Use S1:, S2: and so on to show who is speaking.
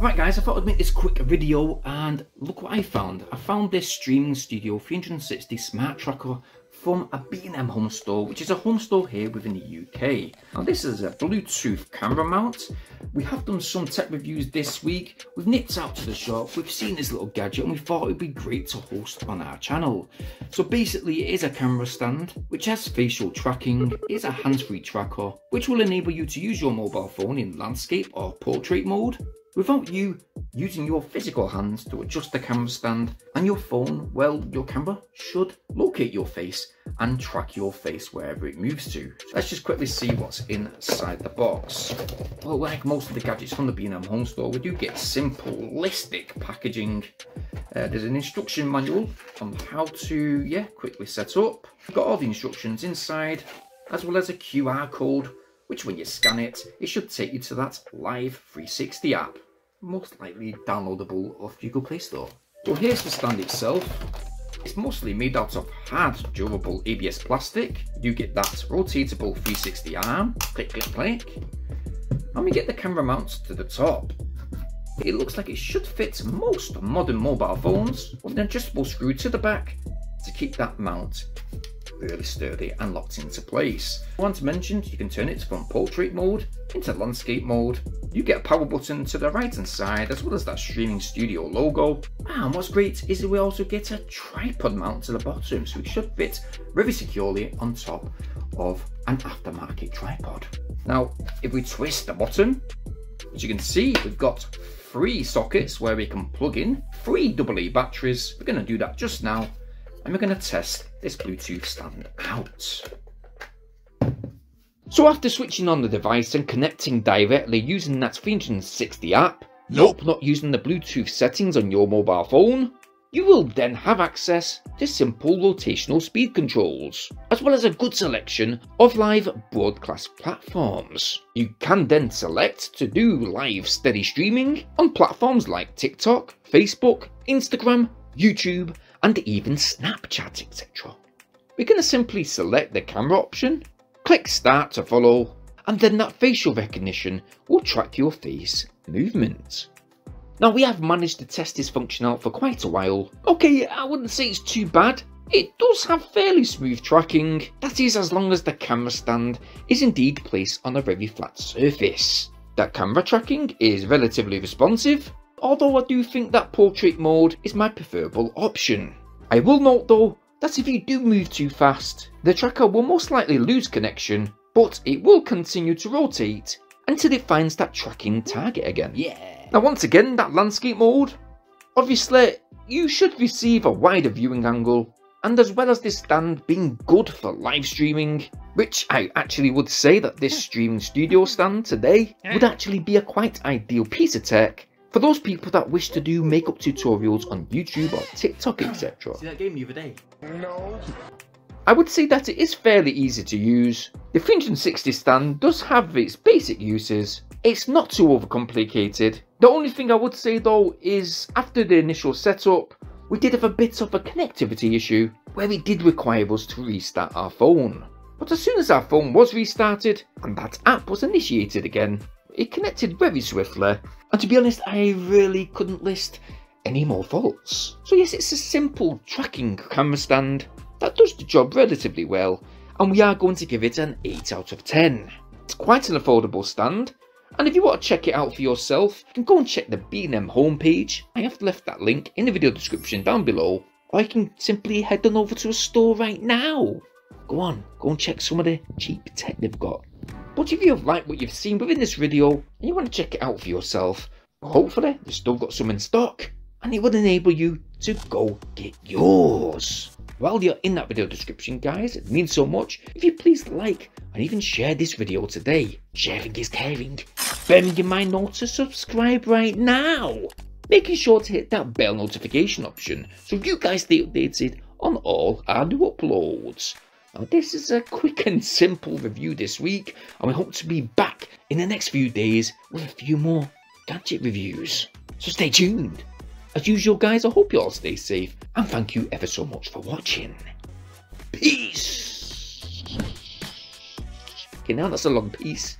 S1: Right guys, I thought I'd make this quick video and look what I found. I found this Streaming Studio 360 smart tracker from a B&M home store, which is a home store here within the UK. Now this is a Bluetooth camera mount. We have done some tech reviews this week. We've nipped out to the shop, we've seen this little gadget and we thought it would be great to host on our channel. So basically it is a camera stand which has facial tracking, it is a hands-free tracker which will enable you to use your mobile phone in landscape or portrait mode without you using your physical hands to adjust the camera stand, and your phone, well, your camera should locate your face and track your face wherever it moves to. So let's just quickly see what's inside the box. Well, like most of the gadgets from the B&M home store, we do get simplistic packaging. There's an instruction manual on how to, quickly set up. We've got all the instructions inside, as well as a QR code, which when you scan it, it should take you to that Live 360 app, most likely downloadable off Google Play Store. So here's the stand itself. It's mostly made out of hard, durable ABS plastic. You get that rotatable 360 arm, click, click, click. And we get the camera mount to the top. It looks like it should fit most modern mobile phones with an adjustable screw to the back to keep that mount really sturdy and locked into place. Once mentioned, you can turn it from portrait mode into landscape mode. You get a power button to the right hand side, as well as that Streaming Studio logo. And what's great is that we also get a tripod mount to the bottom, so it should fit very securely on top of an aftermarket tripod. Now, if we twist the bottom, as you can see, we've got 3 sockets where we can plug in 3 AA batteries. We're going to do that just now, and we're going to test this Bluetooth stand out. So after switching on the device and connecting directly using that 360 app, nope, not using the Bluetooth settings on your mobile phone, you will then have access to simple rotational speed controls, as well as a good selection of live broadcast platforms. You can then select to do live steady streaming on platforms like TikTok, Facebook, Instagram, YouTube, and even Snapchat, etc. We're going to simply select the camera option, click start to follow, and then that facial recognition will track your face movement. Now we have managed to test this function out for quite a while. Okay, I wouldn't say it's too bad. It does have fairly smooth tracking, that is as long as the camera stand is indeed placed on a very flat surface. That camera tracking is relatively responsive, although I do think that portrait mode is my preferable option. I will note though that if you do move too fast, the tracker will most likely lose connection, but it will continue to rotate until it finds that tracking target again. Yeah. Now once again, that landscape mode, obviously you should receive a wider viewing angle, and as well as this stand being good for live streaming, which I actually would say that this Streaming Studio stand today would actually be a quite ideal piece of tech for those people that wish to do makeup tutorials on YouTube or TikTok, etc.
S2: See that game the other day?
S3: No.
S1: I would say that it is fairly easy to use. The 360 stand does have its basic uses. It's not too overcomplicated. The only thing I would say though is after the initial setup, we did have a bit of a connectivity issue where it did require us to restart our phone. But as soon as our phone was restarted and that app was initiated again, it connected very swiftly, and to be honest, I really couldn't list any more faults. So yes, it's a simple tracking camera stand that does the job relatively well, and we are going to give it an 8 out of 10. It's quite an affordable stand, and if you want to check it out for yourself, you can go and check the B&M homepage. I have left that link in the video description down below, or you can simply head on over to a store right now. Go and check some of the cheap tech they've got. But if you have liked what you've seen within this video and you want to check it out for yourself, hopefully they've still got some in stock and it would enable you to go get yours. While you're in that video description guys, it means so much if you please like and even share this video today. Sharing is caring. Bearing in mind not to subscribe right now. Making sure to hit that bell notification option so you guys stay updated on all our new uploads. Now this is a quick and simple review this week, and we hope to be back in the next few days with a few more gadget reviews. So stay tuned. As usual guys, I hope you all stay safe, and thank you ever so much for watching. Peace! Okay, now that's a long piece.